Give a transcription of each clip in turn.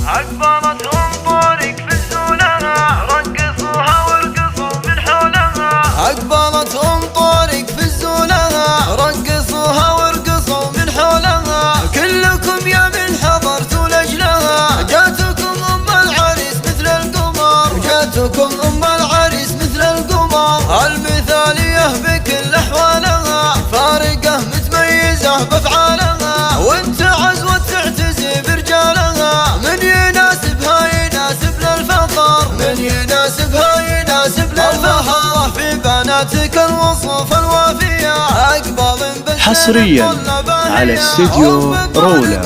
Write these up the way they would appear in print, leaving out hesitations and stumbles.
أقبلتهم طارق في الزولها، رقصوها وارقصوا من حولها. أقبلتهم طارق في الزولها، رقصوها وارقصوا من حولها. كلكم يا من حضرتوا لأجلها، جاتكم أم العريس مثل القمر، جاتكم أم العريس مثل القمر. المثالية بكل أحوالها، فارقة متميزة بأفعالها، وانت عزوة تعتزي برجالها. من يناسبها يناسب للفخر، من يناسبها يناسب للفخر. في بناتك الوصف الوافية، أقبل حصريا على استديو رولا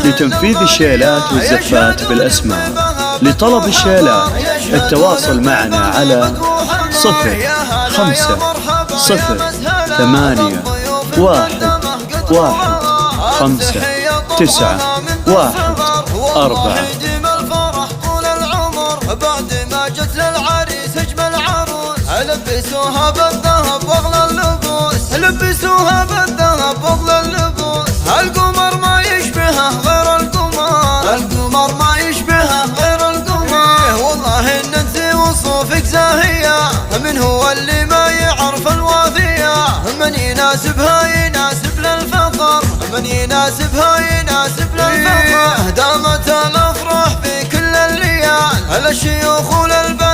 لتنفيذ الشيلات والزفات بالأسماء. لطلب الشيلات التواصل معنا على 0508159114. بعد ما جت للعريس اجمل عروس، لبسوها بالذهب واغلى اللبوس، لبسوها بالذهب واغلى اللبوس. القمر ما يشبهه غير القمر، القمر ما يشبهه غير القمر. والله ان انت وصوفك زاهية، من هو اللي ما يعرف الوافية. من يناسبها يناسب للفخر، من يناسبها يناسب للفخر. دامت الافراح في كل الليال، الشيوخ وللبنات